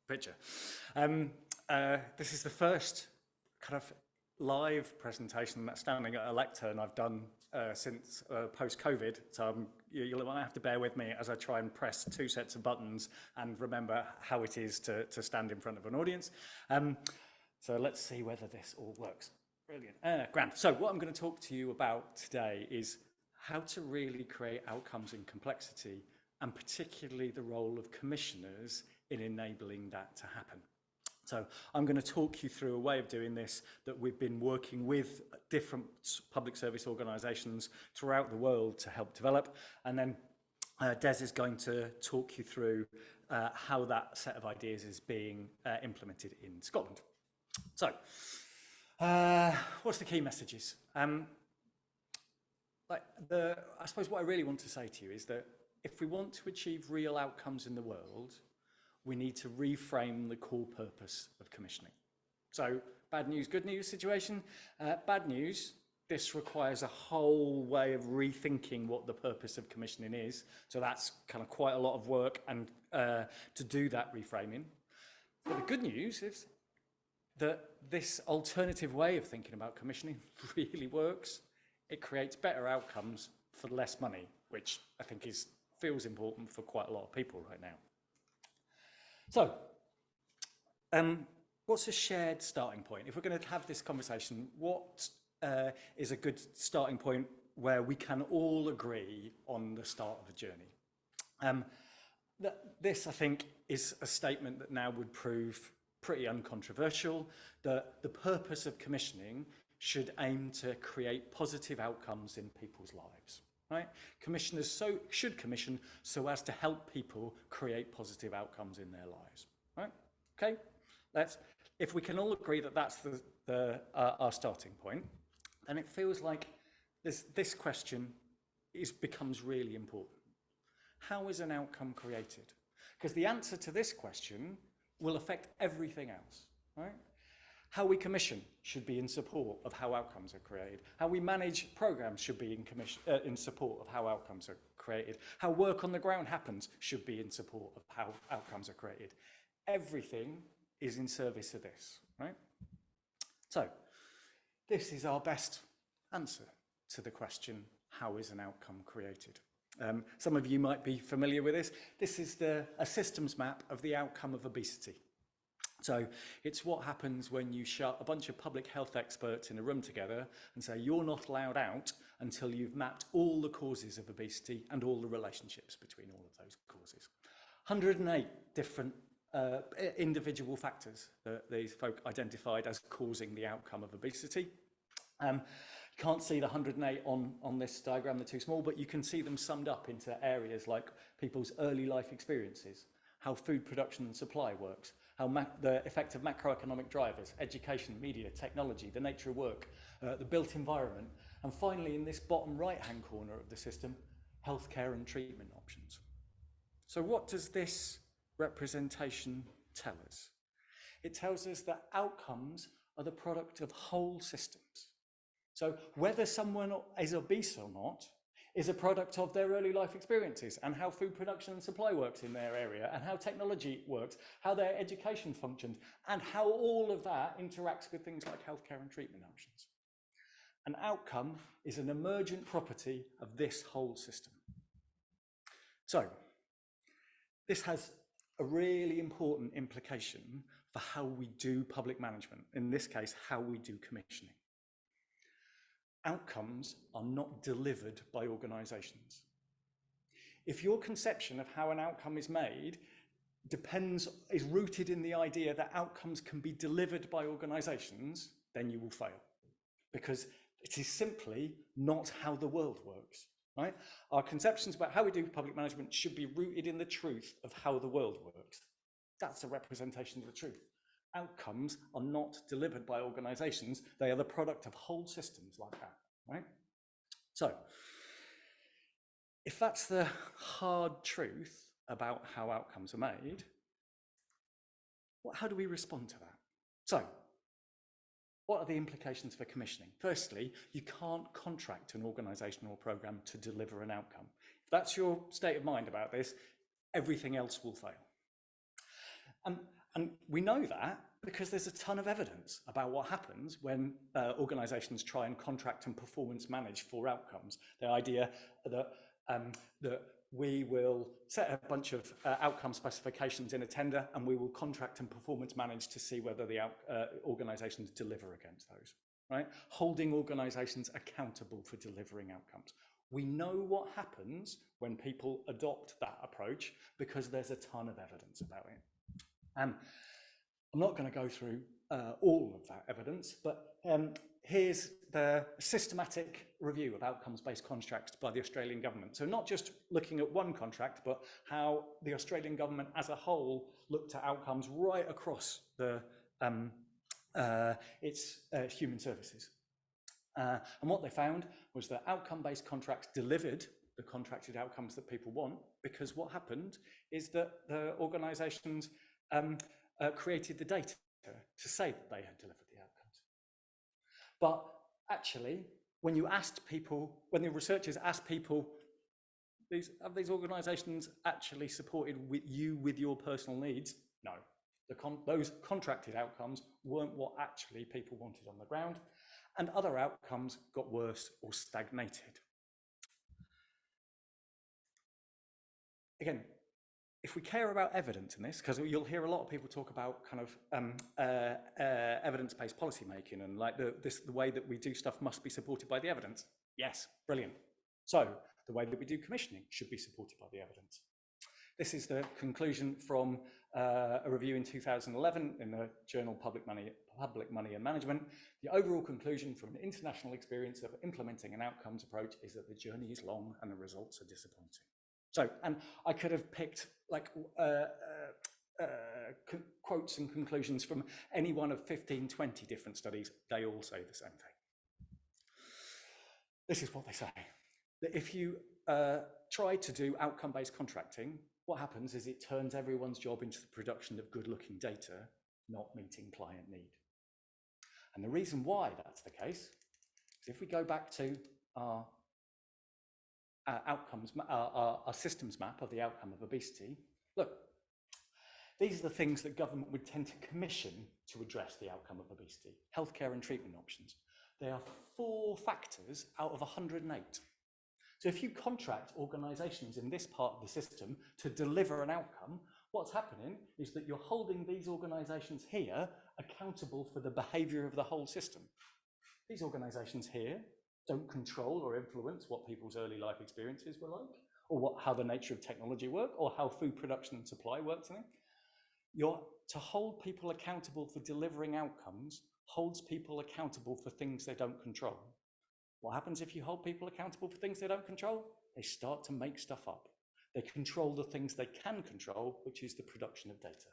picture. This is the first kind of live presentation that's standing at a lectern I've done since post-COVID. So you'll have to bear with me as I try and press two sets of buttons and remember how it is to stand in front of an audience. So let's see whether this all works. Brilliant. Grand. So what I'm going to talk to you about today is how to really create outcomes in complexity, and particularly the role of commissioners in enabling that to happen. So I'm going to talk you through a way of doing this that we've been working with different public service organisations throughout the world to help develop. And then Des is going to talk you through how that set of ideas is being implemented in Scotland. So what's the key messages? I suppose what I really want to say to you is that if we want to achieve real outcomes in the world, we need to reframe the core purpose of commissioning. So bad news, good news situation. Bad news, this requires a whole way of rethinking what the purpose of commissioning is. So that's kind of quite a lot of work and to do that reframing. But the good news is that this alternative way of thinking about commissioning really works. It creates better outcomes for less money, which I think feels important for quite a lot of people right now. So, what's a shared starting point? If we're going to have this conversation, what is a good starting point where we can all agree on the start of a journey? This, I think, is a statement that now would prove pretty uncontroversial, that the purpose of commissioning should aim to create positive outcomes in people's lives. Right? Commissioners should commission so as to help people create positive outcomes in their lives. Right? Okay. If we can all agree that that's our starting point, then it feels like this question becomes really important. How is an outcome created? Because the answer to this question will affect everything else. Right? How we commission should be in support of how outcomes are created. How we manage programs should be in support of how outcomes are created. How work on the ground happens should be in support of how outcomes are created. Everything is in service of this, right? So this is our best answer to the question, how is an outcome created? Some of you might be familiar with this. This is a systems map of the outcome of obesity. So it's what happens when you shut a bunch of public health experts in a room together and say you're not allowed out until you've mapped all the causes of obesity and all the relationships between all of those causes. 108 different individual factors that these folk identified as causing the outcome of obesity. You can't see the 108 on this diagram, they're too small, but you can see them summed up into areas like people's early life experiences, how food production and supply works, how the effect of macroeconomic drivers, education, media, technology, the nature of work, the built environment, and finally in this bottom right-hand corner of the system, healthcare and treatment options. So what does this representation tell us? It tells us that outcomes are the product of whole systems. So whether someone is obese or not is a product of their early life experiences and how food production and supply works in their area and how technology works, how their education functions, and how all of that interacts with things like healthcare and treatment options. An outcome is an emergent property of this whole system. So this has a really important implication for how we do public management, in this case, how we do commissioning. Outcomes are not delivered by organisations. If your conception of how an outcome is made is rooted in the idea that outcomes can be delivered by organisations, then you will fail, because it is simply not how the world works. Right? Our conceptions about how we do public management should be rooted in the truth of how the world works. That's a representation of the truth. Outcomes are not delivered by organisations. They are the product of whole systems like that, right? So, if that's the hard truth about how outcomes are made, how do we respond to that? So, what are the implications for commissioning? Firstly, you can't contract an organisation or programme to deliver an outcome. If that's your state of mind about this, everything else will fail. And we know that because there's a ton of evidence about what happens when organizations try and contract and performance manage for outcomes. The idea that, that we will set a bunch of outcome specifications in a tender and we will contract and performance manage to see whether the organizations deliver against those, right? Holding organizations accountable for delivering outcomes. We know what happens when people adopt that approach because there's a ton of evidence about it. I'm not going to go through all of that evidence, but here's the systematic review of outcomes-based contracts by the Australian government. So not just looking at one contract, but how the Australian government as a whole looked at outcomes right across the its human services. And what they found was that outcome-based contracts delivered the contracted outcomes that people want, because what happened is that the organisations created the data to say that they had delivered the outcomes. But actually, when you asked people, when the researchers asked people, have these organisations actually supported you with your personal needs? No, those contracted outcomes weren't what actually people wanted on the ground, and other outcomes got worse or stagnated. Again, if we care about evidence in this, because you'll hear a lot of people talk about kind of evidence-based policymaking and like the way that we do stuff must be supported by the evidence. Yes, brilliant. So the way that we do commissioning should be supported by the evidence. This is the conclusion from a review in 2011 in the journal Public Money and Management. The overall conclusion from an international experience of implementing an outcomes approach is that the journey is long and the results are disappointing. So, and I could have picked like quotes and conclusions from any one of 15, 20 different studies. They all say the same thing. This is what they say. That if you try to do outcome-based contracting, what happens is it turns everyone's job into the production of good-looking data, not meeting client need. And the reason why that's the case is if we go back to our outcomes, our systems map of the outcome of obesity, look, these are the things that government would tend to commission to address the outcome of obesity: healthcare and treatment options. They are 4 factors out of 108. So if you contract organisations in this part of the system to deliver an outcome, what's happening is that you're holding these organisations here accountable for the behaviour of the whole system. These organisations here don't control or influence what people's early life experiences were like, or how the nature of technology work, or how food production and supply works. To hold people accountable for delivering outcomes holds people accountable for things they don't control. What happens if you hold people accountable for things they don't control? They start to make stuff up. They control the things they can control, which is the production of data.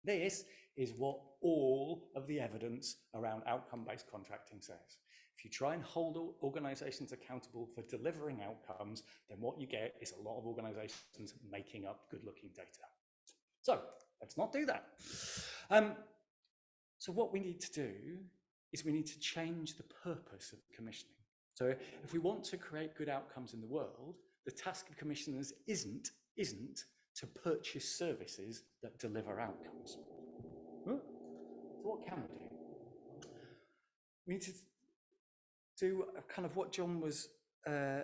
This is what all of the evidence around outcome-based contracting says. If you try and hold organizations accountable for delivering outcomes, then what you get is a lot of organizations making up good-looking data. So let's not do that. So what we need to do is we need to change the purpose of commissioning. So if we want to create good outcomes in the world, the task of commissioners isn't to purchase services that deliver outcomes. So what can we do? We need to do kind of what John was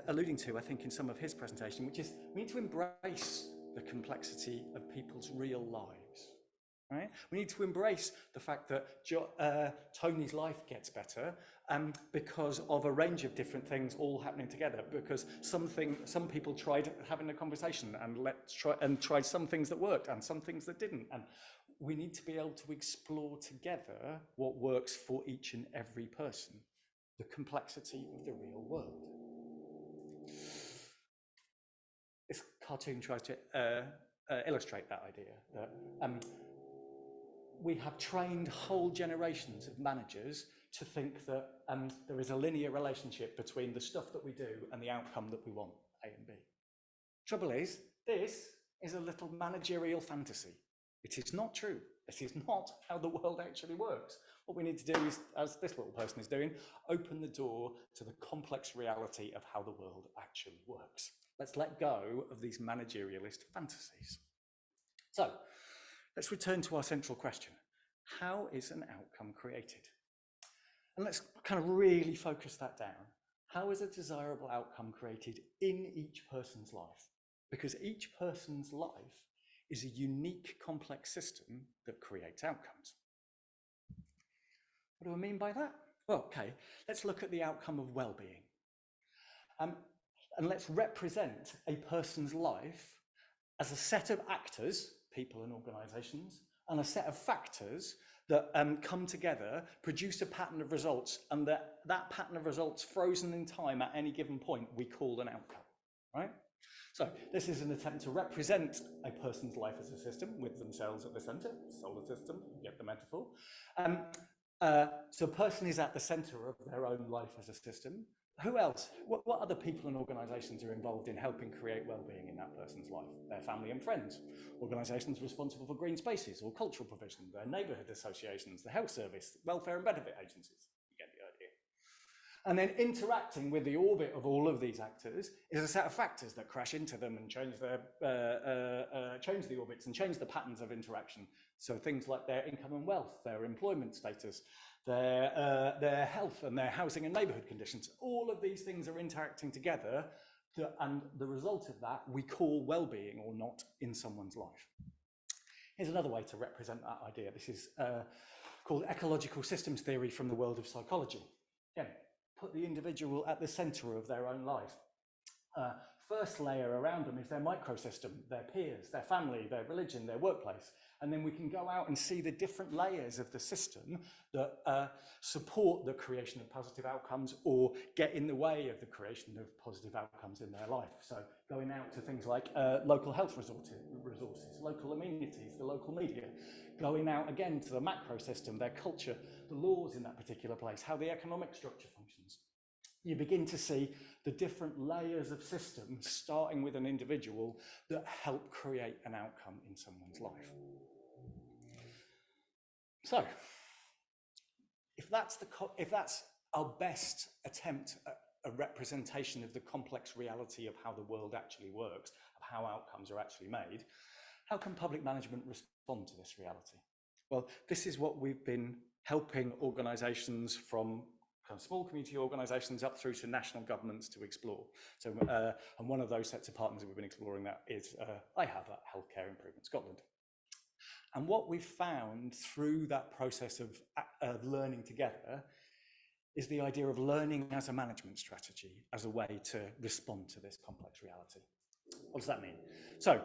alluding to, I think, in some of his presentation, which is we need to embrace the complexity of people's real lives. Right? We need to embrace the fact that Tony's life gets better because of a range of different things all happening together. Because some people tried having a conversation and tried some things that worked and some things that didn't. And we need to be able to explore together what works for each and every person, the complexity of the real world. This cartoon tries to illustrate that idea that we have trained whole generations of managers to think that there is a linear relationship between the stuff that we do and the outcome that we want, A and B. Trouble is, this is a little managerial fantasy. It is not true. This is not how the world actually works. What we need to do is, as this little person is doing, open the door to the complex reality of how the world actually works. Let's let go of these managerialist fantasies. So, let's return to our central question. How is an outcome created? And let's kind of really focus that down. How is a desirable outcome created in each person's life? Because each person's life is a unique, complex system that creates outcomes. What do I mean by that? Well, okay, let's look at the outcome of well-being. And let's represent a person's life as a set of actors, people and organisations, and a set of factors that come together, produce a pattern of results, and that pattern of results frozen in time at any given point we call an outcome, right? So this is an attempt to represent a person's life as a system with themselves at the centre, solar system, you get the metaphor. So a person is at the centre of their own life as a system. Who else? What other people and organisations are involved in helping create well-being in that person's life? Their family and friends, organisations responsible for green spaces or cultural provision, their neighbourhood associations, the health service, welfare and benefit agencies. You get the idea. And then interacting with the orbit of all of these actors is a set of factors that crash into them and change the orbits and change the patterns of interaction. So things like their income and wealth, their employment status, their health and their housing and neighbourhood conditions. All of these things are interacting together, and the result of that we call well-being or not in someone's life. Here's another way to represent that idea. This is called ecological systems theory from the world of psychology. Again, put the individual at the centre of their own life. First layer around them is their microsystem, their peers, their family, their religion, their workplace. And then we can go out and see the different layers of the system that support the creation of positive outcomes or get in the way of the creation of positive outcomes in their life. So going out to things like local health resources, local amenities, the local media, going out again to the macro system, their culture, the laws in that particular place, how the economic structure functions. You begin to see the different layers of systems, starting with an individual, that help create an outcome in someone's life. So, if that's our best attempt at a representation of the complex reality of how the world actually works, of how outcomes are actually made, how can public management respond to this reality? Well, this is what we've been helping organisations from small community organisations up through to national governments to explore. So, and one of those sets of partners that we've been exploring that is I have at Healthcare Improvement Scotland. And what we've found through that process of learning together is the idea of learning as a management strategy as a way to respond to this complex reality. What does that mean? So,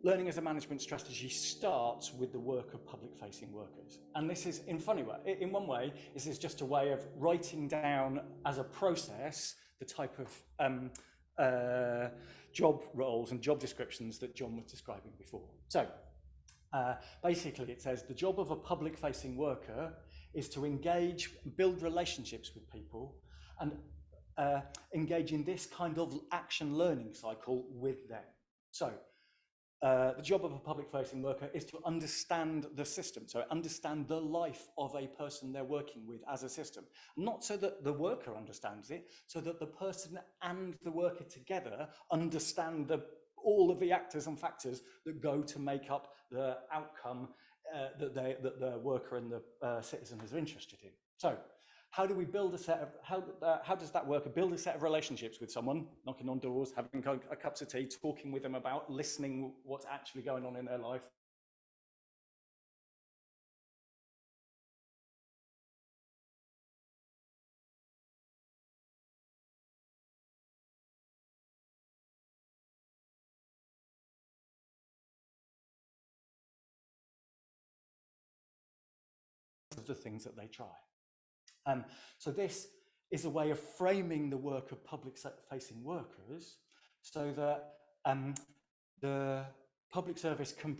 learning as a management strategy starts with the work of public-facing workers. And this is, in one way, this is just a way of writing down as a process the type of job roles and job descriptions that John was describing before. So, basically it says the job of a public-facing worker is to engage, build relationships with people and engage in this kind of action learning cycle with them. So, the job of a public-facing worker is to understand the system, so understand the life of a person they're working with as a system. Not so that the worker understands it, so that the person and the worker together understand all of the actors and factors that go to make up the outcome that the worker and the citizen is interested in. So, how do we build a set of, how does that worker build a set of relationships with someone, knocking on doors, having a cups of tea, talking with them about, listening what's actually going on in their life? Of the things that they try. So this is a way of framing the work of public-facing workers so that the public service can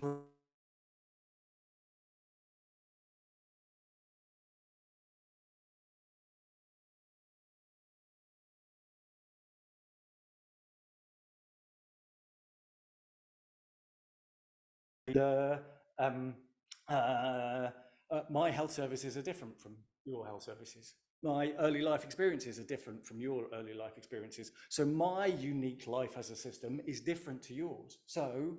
my health services are different from your health services. My early life experiences are different from your early life experiences. So my unique life as a system is different to yours. So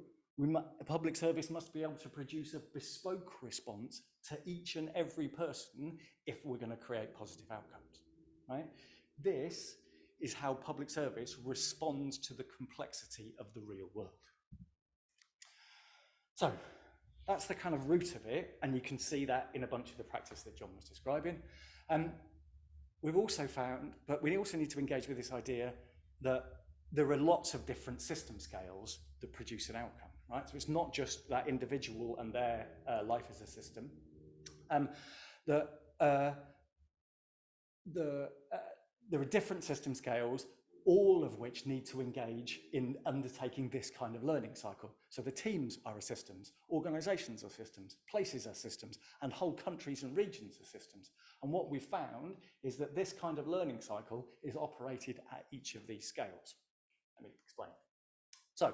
Public service must be able to produce a bespoke response to each and every person if we're going to create positive outcomes, right? This is how public service responds to the complexity of the real world. So that's the kind of root of it, and you can see that in a bunch of the practice that John was describing. We've also found, but we also need to engage with this idea that there are lots of different system scales that produce an outcome, right? So it's not just that individual and their life as a system. There are different system scales, all of which need to engage in undertaking this kind of learning cycle. So the teams are systems, organizations are systems, places are systems, and whole countries and regions are systems. And what we've found is that this kind of learning cycle is operated at each of these scales. Let me explain. So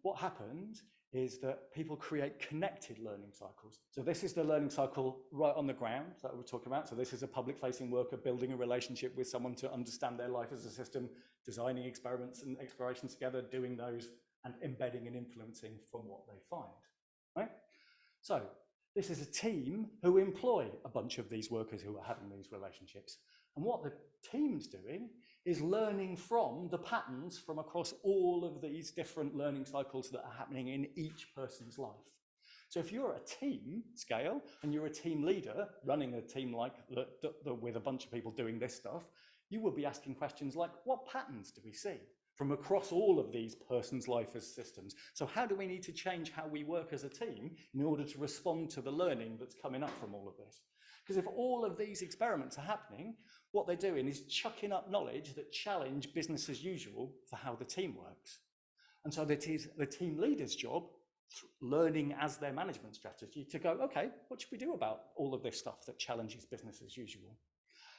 what happens is that people create connected learning cycles. So this is the learning cycle right on the ground that we're talking about. So this is a public-facing worker building a relationship with someone to understand their life as a system, designing experiments and explorations together, doing those, and embedding and influencing from what they find, right? So this is a team who employ a bunch of these workers who are having these relationships. And what the team's doing is learning from the patterns from across all of these different learning cycles that are happening in each person's life. So if you're a team scale and you're a team leader running a team like with a bunch of people doing this stuff, you will be asking questions like, what patterns do we see from across all of these persons' life as systems? So how do we need to change how we work as a team in order to respond to the learning that's coming up from all of this? Because if all of these experiments are happening, what they're doing is chucking up knowledge that challenge business as usual for how the team works. And so it is the team leader's job, learning as their management strategy, to go, okay, what should we do about all of this stuff that challenges business as usual?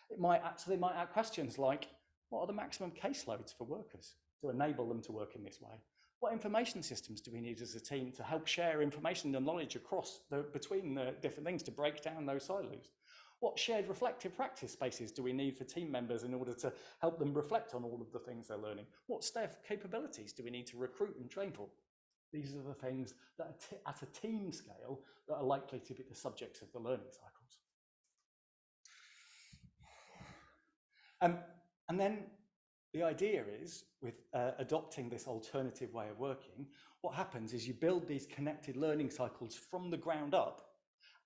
They might ask questions like, what are the maximum caseloads for workers to enable them to work in this way? What information systems do we need as a team to help share information and knowledge between the different things to break down those silos? What shared reflective practice spaces do we need for team members in order to help them reflect on all of the things they're learning? What staff capabilities do we need to recruit and train for? These are the things that at a team scale that are likely to be the subjects of the learning cycles. And then the idea is, with adopting this alternative way of working, what happens is you build these connected learning cycles from the ground up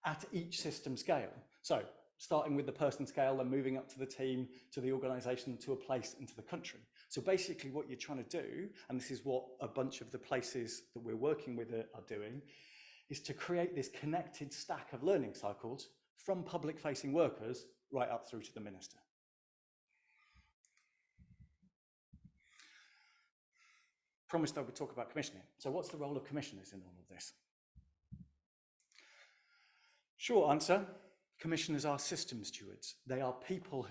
at each system scale. So starting with the person scale and moving up to the team, to the organization, to a place, and to the country. So basically what you're trying to do, and this is what a bunch of the places that we're working with are doing, is to create this connected stack of learning cycles from public-facing workers right up through to the minister. Promised I would talk about commissioning. So what's the role of commissioners in all of this? Short answer, commissioners are system stewards. They are people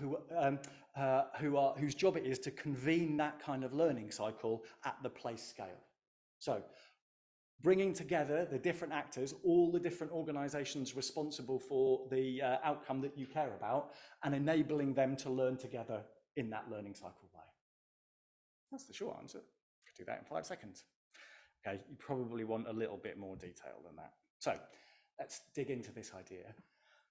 whose job it is to convene that kind of learning cycle at the place scale. So bringing together the different actors, all the different organizations responsible for the outcome that you care about, and enabling them to learn together in that learning cycle way. That's the short answer. Do that in 5 seconds. Okay, you probably want a little bit more detail than that. So let's dig into this idea.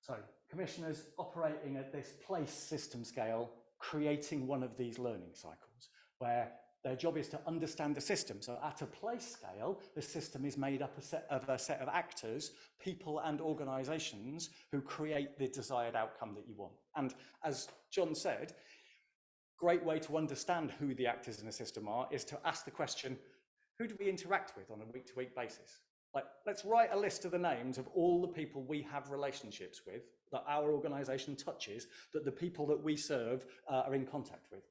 So commissioners operating at this place system scale, creating one of these learning cycles where their job is to understand the system. So at a place scale, the system is made up of a set of actors, people and organizations who create the desired outcome that you want. And as John said, great way to understand who the actors in the system are is to ask the question, who do we interact with on a week-to-week basis? Like, let's write a list of the names of all the people we have relationships with, that our organization touches, that the people that we serve are in contact with,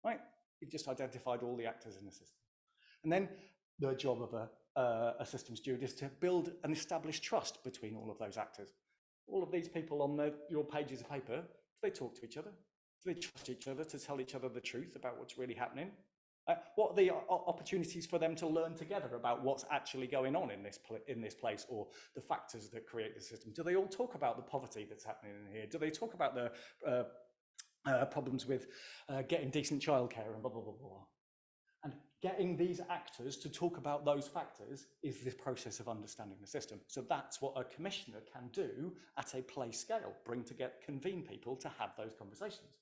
right? You've just identified all the actors in the system. And then the job of a system steward is to build and establish trust between all of those actors. All of these people on your pages of paper, do they talk to each other? Do they trust each other to tell each other the truth about what's really happening? What are the opportunities for them to learn together about what's actually going on in this place, or the factors that create the system? Do they all talk about the poverty that's happening in here? Do they talk about the problems with getting decent childcare and blah, blah, blah, blah? And getting these actors to talk about those factors is this process of understanding the system. So that's what a commissioner can do at a play scale, convene people to have those conversations.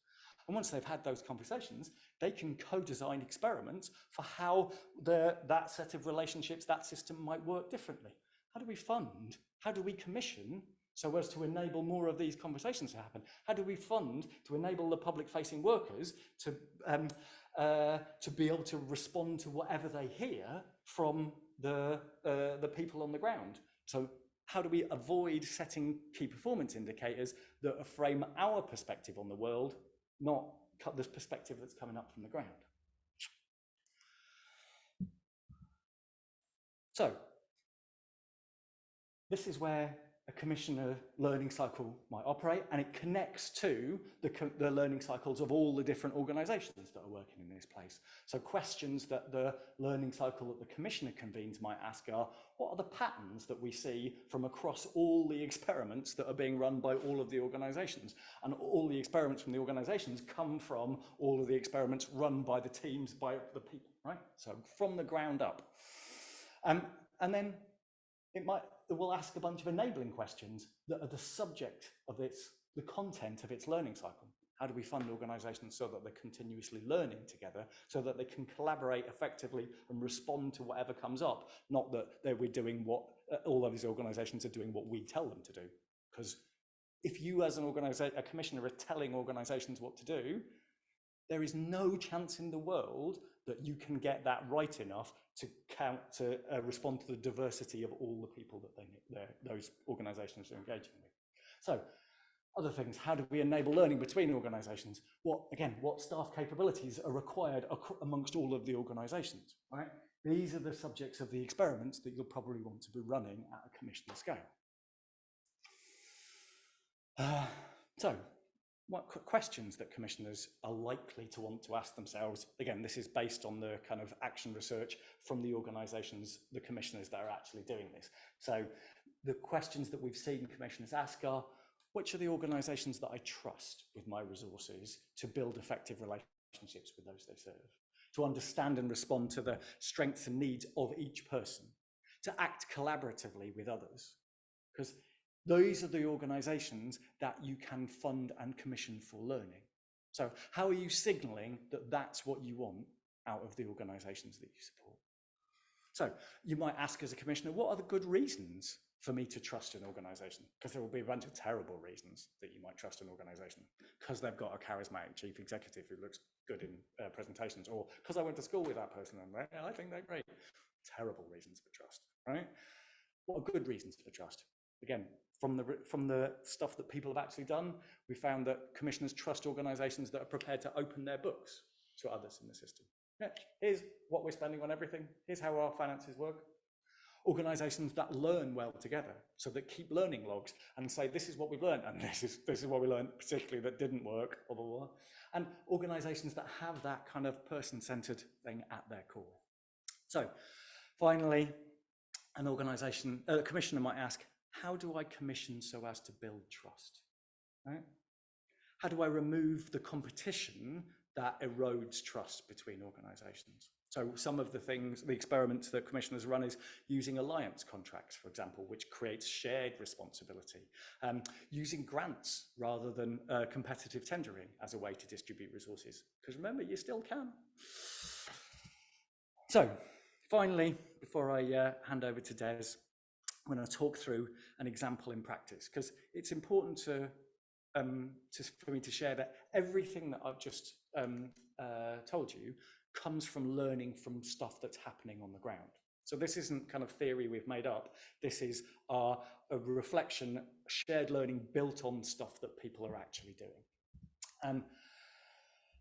And once they've had those conversations, they can co-design experiments for how that set of relationships, that system might work differently. How do we fund? How do we commission so as to enable more of these conversations to happen? How do we fund to enable the public-facing workers to be able to respond to whatever they hear from the people on the ground? So how do we avoid setting key performance indicators that frame our perspective on the world, not cut this perspective that's coming up from the ground? So this is where a commissioner learning cycle might operate, and it connects to the learning cycles of all the different organizations that are working in this place. So questions that the learning cycle that the commissioner convenes might ask are, what are the patterns that we see from across all the experiments that are being run by all of the organizations? And all the experiments from the organizations come from all of the experiments run by the teams, by the people, right? So from the ground up. And then it will ask a bunch of enabling questions that are the subject of the content of its learning cycle. How do we fund organizations so that they're continuously learning together, so that they can collaborate effectively and respond to whatever comes up, not that we're doing what all of these organizations are doing what we tell them to do. Because if you as a commissioner are telling organizations what to do, there is no chance in the world that you can get that right enough to respond to the diversity of all the people that those organizations are engaging with. So other things, how do we enable learning between organizations? What staff capabilities are required amongst all of the organizations, right? These are the subjects of the experiments that you'll probably want to be running at a commissioner scale. So what questions that commissioners are likely to want to ask themselves? Again, this is based on the kind of action research from the organizations, the commissioners that are actually doing this. So the questions that we've seen commissioners ask are, which are the organizations that I trust with my resources to build effective relationships with those they serve, to understand and respond to the strengths and needs of each person, to act collaboratively with others? Because those are the organizations that you can fund and commission for learning. So how are you signaling that that's what you want out of the organizations that you support? So you might ask as a commissioner, what are the good reasons for me to trust an organization? Because there will be a bunch of terrible reasons that you might trust an organization. Because they've got a charismatic chief executive who looks good in presentations, or because I went to school with that person and I think they're great. Terrible reasons for trust, right? What are good reasons for trust? Again, from the stuff that people have actually done, we found that commissioners trust organizations that are prepared to open their books to others in the system. Yeah, here's what we're spending on everything. Here's how our finances work. Organizations that learn well together, so that keep learning logs and say, this is what we've learned, and this is what we learned, particularly that didn't work, blah, blah, blah. And organizations that have that kind of person-centered thing at their core. So finally, a commissioner might ask, how do I commission so as to build trust? Right? How do I remove the competition that erodes trust between organizations? So some of the experiments that commissioners run is using alliance contracts, for example, which creates shared responsibility, using grants rather than competitive tendering as a way to distribute resources. Because remember, you still can. So finally, before I hand over to Des, I'm going to talk through an example in practice, because it's important for me to share that everything that I've just told you comes from learning from stuff that's happening on the ground. So this isn't kind of theory we've made up. This is a reflection, shared learning built on stuff that people are actually doing.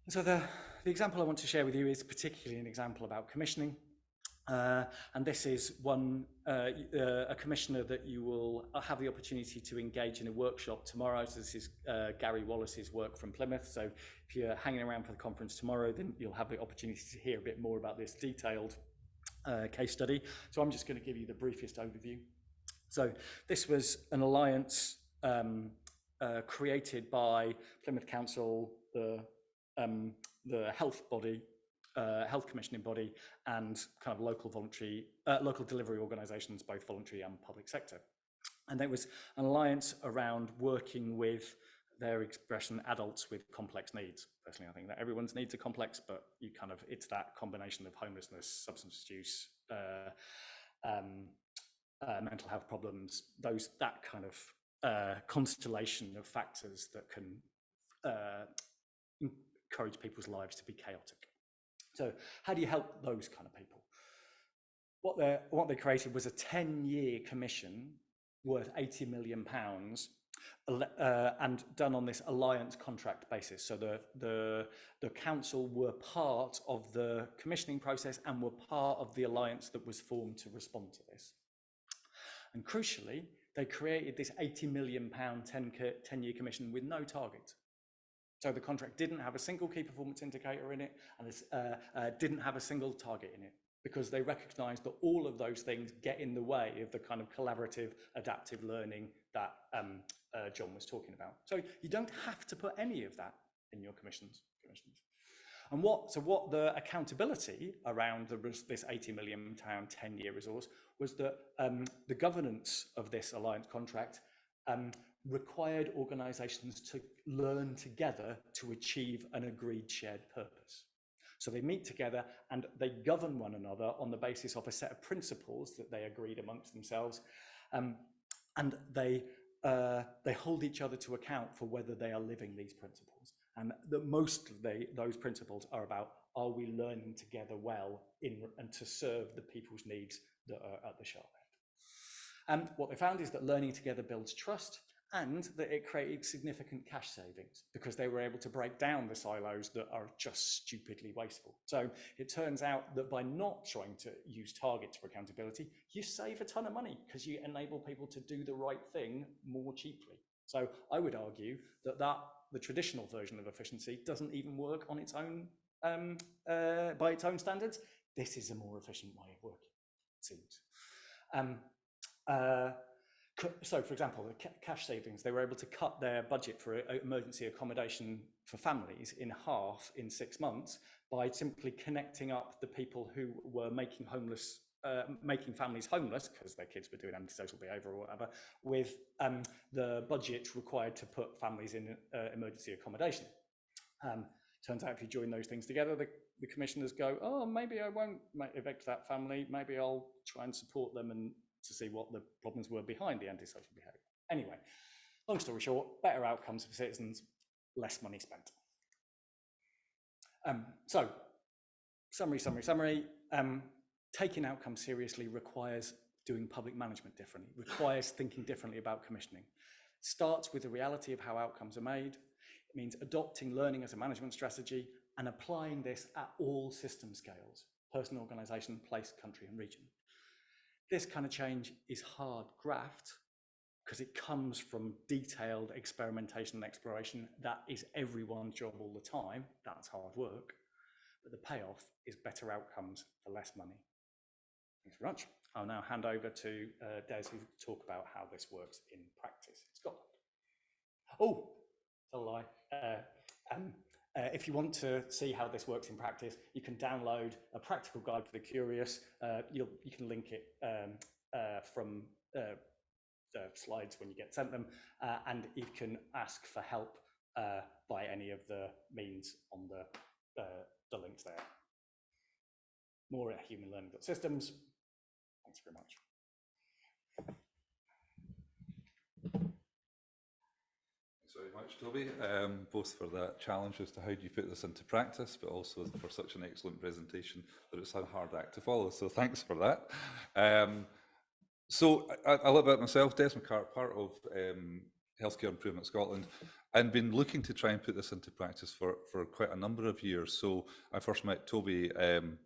So the example I want to share with you is particularly an example about commissioning. And this is a commissioner that you will have the opportunity to engage in a workshop tomorrow. So this is Gary Wallace's work from Plymouth. So if you're hanging around for the conference tomorrow, then you'll have the opportunity to hear a bit more about this detailed case study. So I'm just going to give you the briefest overview. So this was an alliance created by Plymouth Council, the health body, health commissioning body and kind of local delivery organisations, both voluntary and public sector. And there was an alliance around working with their expression, adults with complex needs. Personally, I think that everyone's needs are complex, but it's that combination of homelessness, substance use, mental health problems, that kind of constellation of factors that can encourage people's lives to be chaotic. So how do you help those kind of people? What they created was a 10-year commission worth £80 million and done on this alliance contract basis. So the council were part of the commissioning process and were part of the alliance that was formed to respond to this. And crucially, they created this £80 million 10-year commission with no target. So the contract didn't have a single key performance indicator in it, and didn't have a single target in it, because they recognised that all of those things get in the way of the kind of collaborative, adaptive learning that John was talking about. So you don't have to put any of that in your commissions. And what the accountability around this £80 million 10-year resource was that the governance of this alliance contract required organisations to learn together to achieve an agreed shared purpose. So they meet together and they govern one another on the basis of a set of principles that they agreed amongst themselves, and they hold each other to account for whether they are living these principles. And that most of those principles are about, are we learning together well and to serve the people's needs that are at the sharp end. And what they found is that learning together builds trust, and that it created significant cash savings because they were able to break down the silos that are just stupidly wasteful. So it turns out that by not trying to use targets for accountability, you save a ton of money because you enable people to do the right thing more cheaply. So I would argue that the traditional version of efficiency doesn't even work on its own, by its own standards. This is a more efficient way of working, it seems. So, for example, the cash savings, they were able to cut their budget for emergency accommodation for families in half in 6 months by simply connecting up the people who were making families homeless because their kids were doing antisocial behaviour or whatever, with the budget required to put families in emergency accommodation. Turns out if you join those things together, the commissioners go, oh, maybe I won't evict that family, maybe I'll try and support them and to see what the problems were behind the antisocial behaviour. Anyway, long story short, better outcomes for citizens, less money spent. So, summary. Taking outcomes seriously requires doing public management differently, requires thinking differently about commissioning. Starts with the reality of how outcomes are made. It means adopting learning as a management strategy and applying this at all system scales: person, organisation, place, country and region. This kind of change is hard graft because it comes from detailed experimentation and exploration. That is everyone's job all the time. That's hard work. But the payoff is better outcomes for less money. Thanks very much. I'll now hand over to Des, who will talk about how this works in practice in Scotland. Oh, tell a lie. If you want to see how this works in practice, you can download a practical guide for the curious. You can link it from the slides when you get sent them, and you can ask for help by any of the means on the links there. More at humanlearning.systems. Thanks very much. Very much, Toby, both for that challenge as to how do you put this into practice, but also for such an excellent presentation that it's a hard act to follow, so thanks for that. So a little bit myself, Des McCart, part of Healthcare Improvement Scotland, and been looking to try and put this into practice for quite a number of years. So I first met Toby,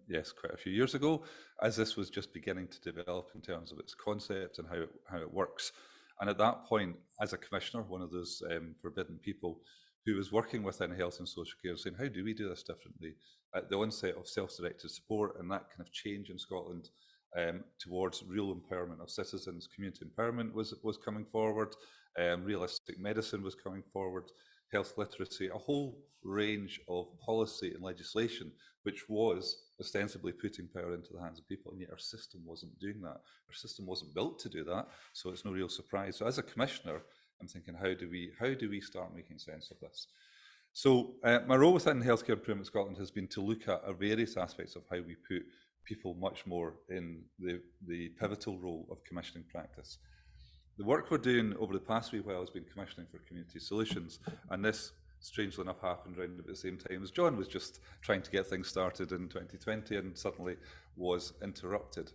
yes, quite a few years ago, as this was just beginning to develop in terms of its concept and how it works. And at that point, as a commissioner, one of those forbidden people who was working within health and social care, saying, how do we do this differently? At the onset of self-directed support and that kind of change in Scotland, towards real empowerment of citizens. Community empowerment was coming forward, realistic medicine was coming forward, health literacy, a whole range of policy and legislation which was ostensibly putting power into the hands of people, and yet our system wasn't doing that. Our system wasn't built to do that, so it's no real surprise. So as a commissioner, I'm thinking, how do we start making sense of this? So my role within Healthcare Improvement Scotland has been to look at various aspects of how we put people much more in the pivotal role of commissioning practice. The work we're doing over the past wee while has been commissioning for community solutions, and this, strangely enough, happened around about the same time as John was just trying to get things started in 2020 and suddenly was interrupted.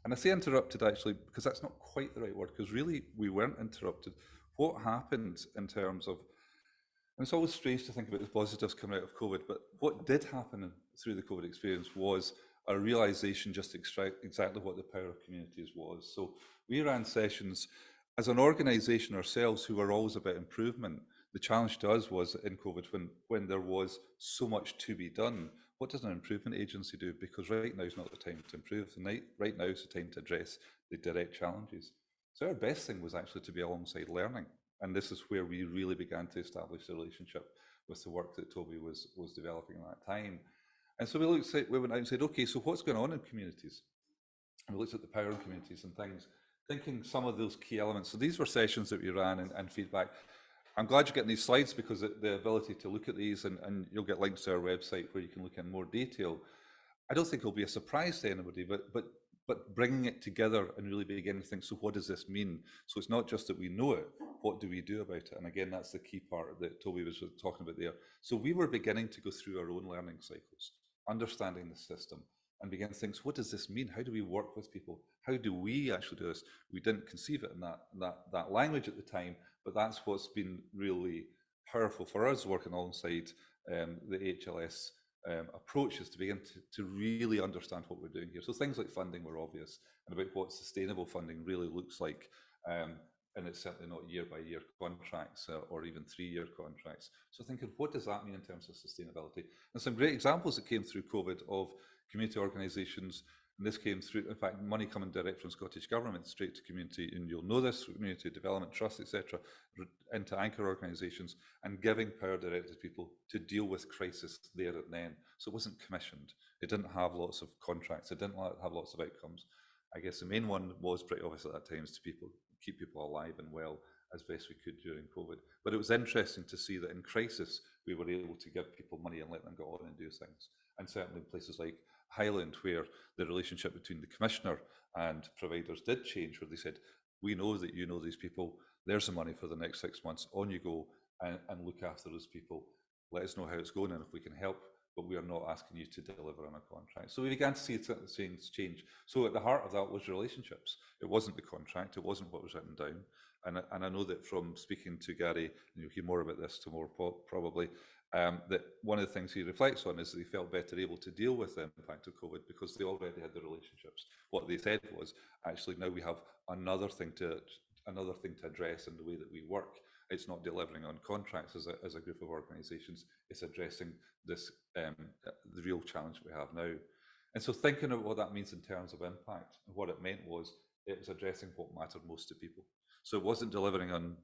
And I say interrupted actually because that's not quite the right word, because really we weren't interrupted. What happened in terms of, and it's always strange to think about the positives coming out of COVID, but what did happen through the COVID experience was a realisation just exactly what the power of communities was. So we ran sessions as an organisation ourselves who were always about improvement. The challenge to us was in COVID when there was so much to be done. What does an improvement agency do? Because right now is not the time to improve. Right now is the time to address the direct challenges. So our best thing was actually to be alongside learning. And this is where we really began to establish a relationship with the work that Toby was developing at that time. And so we went out and said, okay, so what's going on in communities? And we looked at the power in communities and things, thinking some of those key elements. So these were sessions that we ran and feedback. I'm glad you're getting these slides because the ability to look at these, and you'll get links to our website where you can look in more detail. I don't think it'll be a surprise to anybody, but bringing it together and really beginning to think, so what does this mean? So it's not just that we know it, what do we do about it? And again, that's the key part that Toby was talking about there. So we were beginning to go through our own learning cycles, understanding the system, and begin to think, so what does this mean? How do we work with people? How do we actually do this? We didn't conceive it in that language at the time, but that's what's been really powerful for us working alongside the HLS approach, is to begin to really understand what we're doing here. So things like funding were obvious, and about what sustainable funding really looks like. And it's certainly not year-by-year contracts or even 3-year contracts. So thinking, what does that mean in terms of sustainability? And some great examples that came through COVID of community organisations, and this came through, in fact, money coming direct from Scottish Government straight to community, and you'll know this, community development trusts, etc., into anchor organisations, and giving power direct to people to deal with crisis there and then. So it wasn't commissioned. It didn't have lots of contracts. It didn't have lots of outcomes. I guess the main one was pretty obvious at that time, is to keep people alive and well as best we could during COVID. But it was interesting to see that in crisis, we were able to give people money and let them go on and do things. And certainly in places like Highland, where the relationship between the commissioner and providers did change, where they said, we know that you know these people, there's the money for the next 6 months, on you go and look after those people. Let us know how it's going and if we can help, but we are not asking you to deliver on a contract. So we began to see things change. So at the heart of that was relationships. It wasn't the contract, it wasn't what was written down. And I know that from speaking to Gary, and you'll hear more about this tomorrow probably, that one of the things he reflects on is that he felt better able to deal with the impact of COVID because they already had the relationships. What they said was, actually now we have another thing to address in the way that we work. It's not delivering on contracts as a group of organisations, it's addressing this, the real challenge we have now. And so thinking of what that means in terms of impact, and what it meant was, it was addressing what mattered most to people. So it wasn't delivering on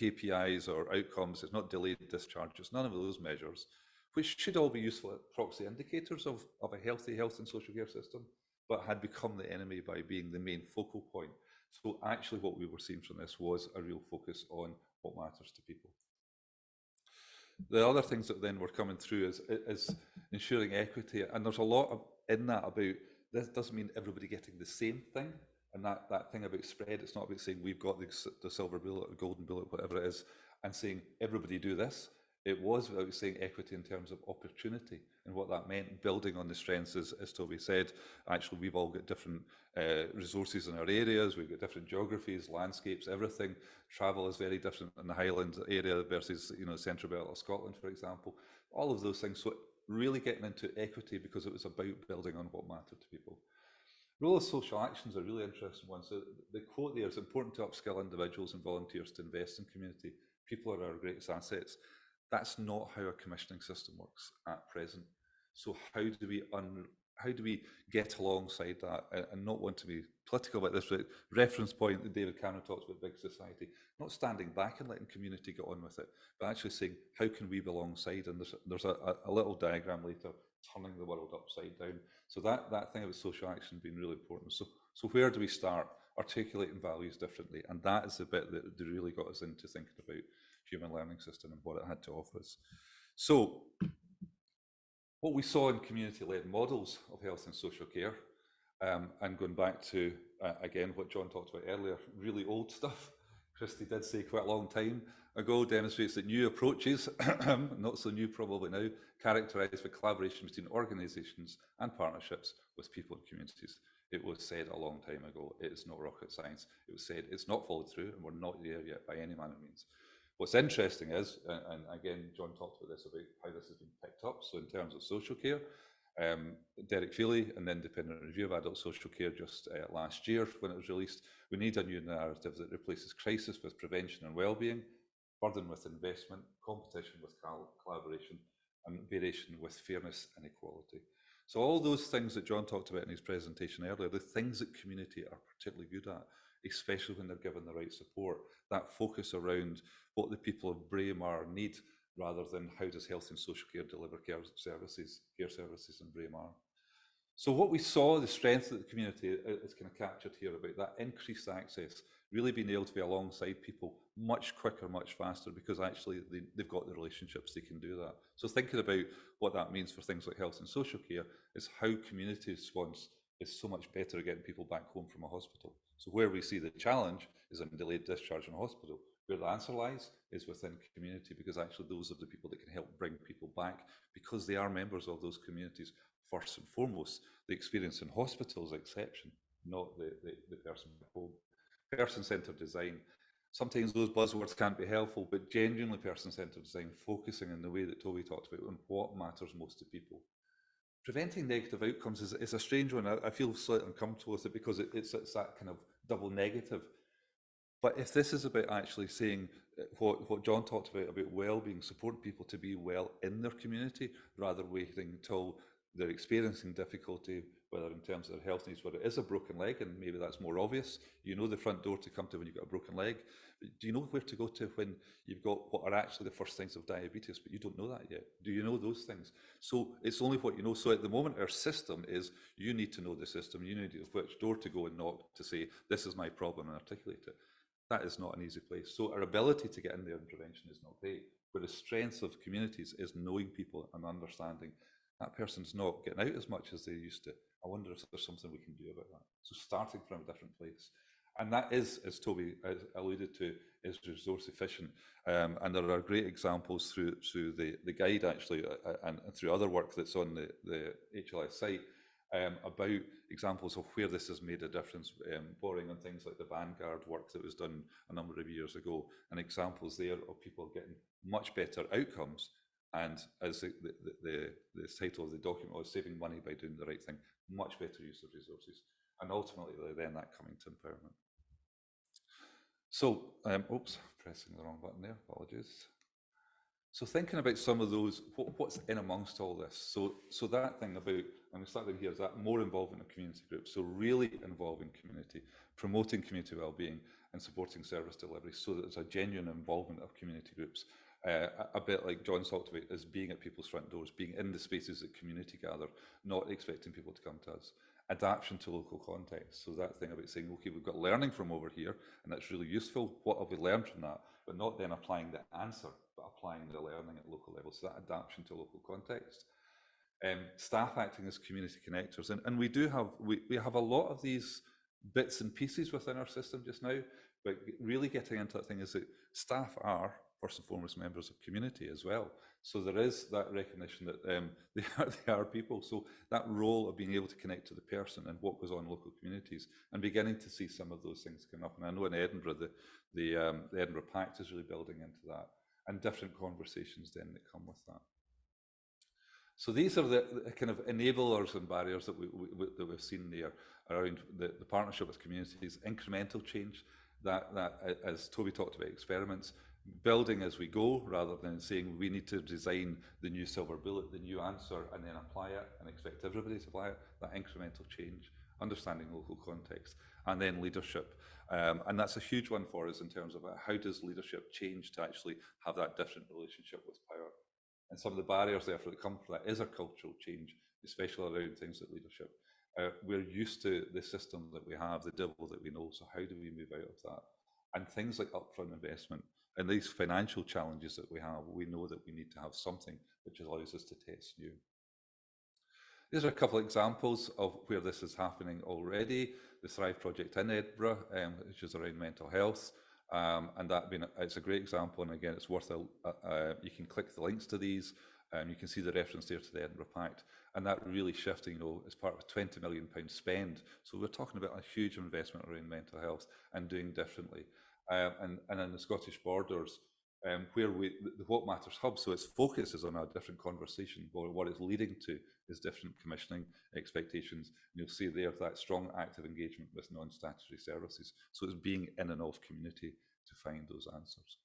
KPIs or outcomes, it's not delayed discharges, none of those measures, which should all be useful proxy indicators of a healthy health and social care system, but had become the enemy by being the main focal point. So actually what we were seeing from this was a real focus on what matters to people. The other things that then were coming through is ensuring equity, and there's a lot in that about, this doesn't mean everybody getting the same thing, and that thing about spread, it's not about saying we've got the silver bullet, the golden bullet, whatever it is, and saying everybody do this. It was about saying equity in terms of opportunity, and what that meant, building on the strengths, as Toby said. Actually, we've all got different resources in our areas, we've got different geographies, landscapes, everything. Travel is very different in the Highland area versus, you know, the central belt of Scotland, for example. All of those things. So really getting into equity because it was about building on what mattered to people. Role of social action is a really interesting one. So the quote there is, important to upskill individuals and volunteers to invest in community. People are our greatest assets. That's not how a commissioning system works at present. So how do we how do we get alongside that and not want to be political about this, but reference point that David Cameron talks about big society, not standing back and letting community get on with it, but actually saying, how can we be alongside? And there's a little diagram later, turning the world upside down. So that thing about social action being really important. So where do we start? Articulating values differently. And that is the bit that really got us into thinking about human learning system and what it had to offer us. So what we saw in community-led models of health and social care, and going back to, again, what John talked about earlier, really old stuff, Christy did say quite a long time ago, demonstrates that new approaches, not so new probably now, characterised by collaboration between organisations and partnerships with people and communities. It was said a long time ago, it is not rocket science. It was said, it's not followed through, and we're not there yet by any manner of means. What's interesting is, and again, John talked about this, about how this has been picked up. So in terms of social care, Derek Feely and the Independent Review of Adult Social Care just last year, when it was released, we need a new narrative that replaces crisis with prevention and well-being, burden with investment, competition with collaboration, and variation with fairness and equality. So all those things that John talked about in his presentation earlier, the things that community are particularly good at, especially when they're given the right support, that focus around what the people of Braemar need, rather than how does health and social care deliver care services in Braemar. So what we saw, the strength of the community is kind of captured here about that increased access, really being able to be alongside people much quicker, much faster, because actually they've got the relationships, they can do that. So thinking about what that means for things like health and social care is how community response is so much better at getting people back home from a hospital. So where we see the challenge is in delayed discharge from hospital. Where the answer lies is within community, because actually those are the people that can help bring people back, because they are members of those communities first and foremost. The experience in hospital is exception, not the person back home. Person-centred design. Sometimes those buzzwords can't be helpful, but genuinely person-centred design, focusing in the way that Toby talked about on what matters most to people. Preventing negative outcomes is a strange one. I feel slightly uncomfortable with it because it's that kind of double negative. But if this is about actually saying what John talked about well-being, supporting people to be well in their community, rather waiting until they're experiencing difficulty, whether in terms of their health needs, whether it is a broken leg, and maybe that's more obvious. You know the front door to come to when you've got a broken leg. But do you know where to go to when you've got what are actually the first signs of diabetes, but you don't know that yet? Do you know those things? So it's only what you know. So at the moment, our system is, you need to know the system. You need to know which door to go and knock to say, this is my problem, and articulate it. That is not an easy place. So our ability to get in there in prevention is not great. But the strength of communities is knowing people and understanding that person's not getting out as much as they used to. I wonder if there's something we can do about that. So starting from a different place. And that is, as Toby alluded to, is resource efficient. And there are great examples through the guide, actually, and through other work that's on the HLS site, about examples of where this has made a difference, borrowing on things like the Vanguard work that was done a number of years ago, and examples there of people getting much better outcomes. And as the title of the document was, saving money by doing the right thing, much better use of resources, and ultimately then that coming to empowerment. So, oops, pressing the wrong button there, apologies. So thinking about some of those, what's in amongst all this? So that thing about, and we started here, is that more involvement of community groups. So really involving community, promoting community wellbeing and supporting service delivery so that there's a genuine involvement of community groups. A bit like John talked about, is being at people's front doors, being in the spaces that community gather, not expecting people to come to us. Adaptation to local context. So that thing about saying, okay, we've got learning from over here, and that's really useful. What have we learned from that? But not then applying the answer, but applying the learning at local level. So that adaptation to local context. Staff acting as community connectors. And we do have, we have a lot of these bits and pieces within our system just now, but really getting into that thing is that staff are, first and foremost, members of community as well. So there is that recognition that they are people. So that role of being able to connect to the person and what goes on in local communities, and beginning to see some of those things come up. And I know in Edinburgh, the Edinburgh Pact is really building into that, and different conversations then that come with that. So these are the kind of enablers and barriers that we've seen there around the partnership with communities, incremental change, that as Toby talked about, experiments, building as we go, rather than saying we need to design the new silver bullet, the new answer, and then apply it and expect everybody to apply it. That incremental change, understanding local context, and then leadership. And that's a huge one for us in terms of how does leadership change to actually have that different relationship with power. And some of the barriers therefore that come from that is a cultural change, especially around things like leadership. We're used to the system that we have, the devil that we know, so how do we move out of that? And things like upfront investment and these financial challenges that we have, we know that we need to have something which allows us to test new. These are a couple of examples of where this is happening already. The Thrive project in Edinburgh, which is around mental health. And it's a great example, and again, it's worth you can click the links to these, you can see the reference there to the Edinburgh Pact, and that really shifting, as part of a £20 million spend. So we're talking about a huge investment around mental health and doing differently. And in the Scottish Borders, where the What Matters Hub, so its focus is on a different conversation, but what it's leading to is different commissioning expectations. And you'll see there that strong active engagement with non-statutory services. So it's being in and of community to find those answers.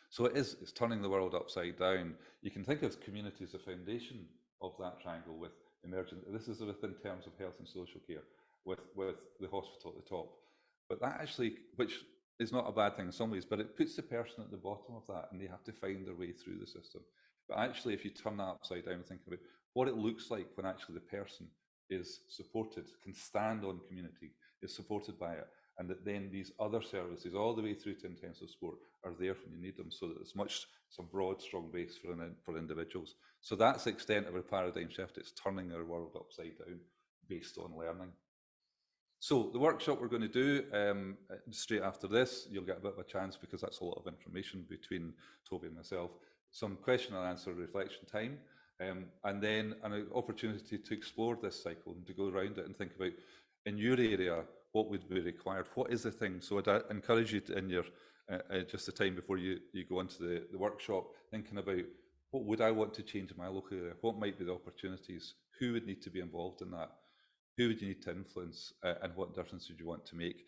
So it's turning the world upside down. You can think of community as the foundation of that triangle with emergent, this is within terms of health and social care, with the hospital at the top. But that actually, which is not a bad thing in some ways, but it puts the person at the bottom of that and they have to find their way through the system. But actually, if you turn that upside down and think about what it looks like when actually the person is supported, can stand on community, is supported by it, and that then these other services, all the way through to intensive support, are there when you need them, so that it's a broad, strong base for individuals. So that's the extent of our paradigm shift. It's turning our world upside down based on learning. So the workshop we're going to do straight after this, you'll get a bit of a chance because that's a lot of information between Toby and myself. Some question and answer reflection time, and then an opportunity to explore this cycle and to go around it and think about, in your area, what would be required? What is the thing? So I'd encourage you to, in your just the time before you go into the workshop, thinking about what would I want to change in my local area? What might be the opportunities? Who would need to be involved in that? Who would you need to influence, and what difference would you want to make?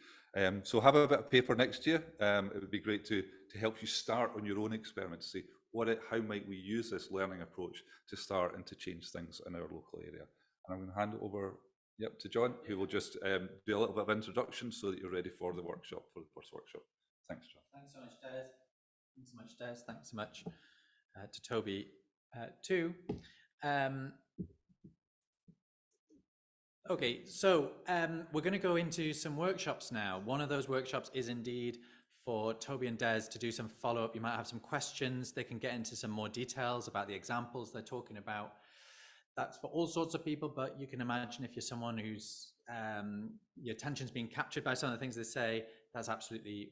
So have a bit of paper next year. It would be great to help you start on your own experiment to see how might we use this learning approach to start and to change things in our local area. And I'm going to hand it over to John, who will just do a little bit of introduction so that you're ready for the workshop, for the first workshop. Thanks, John. Thanks so much, Des. Thanks so much, Des. Thanks so much to Toby, too. Okay, so we're going to go into some workshops now. One of those workshops is indeed for Toby and Des to do some follow-up. You might have some questions. They can get into some more details about the examples they're talking about. That's for all sorts of people, but you can imagine if you're someone whose your attention's being captured by some of the things they say, that's absolutely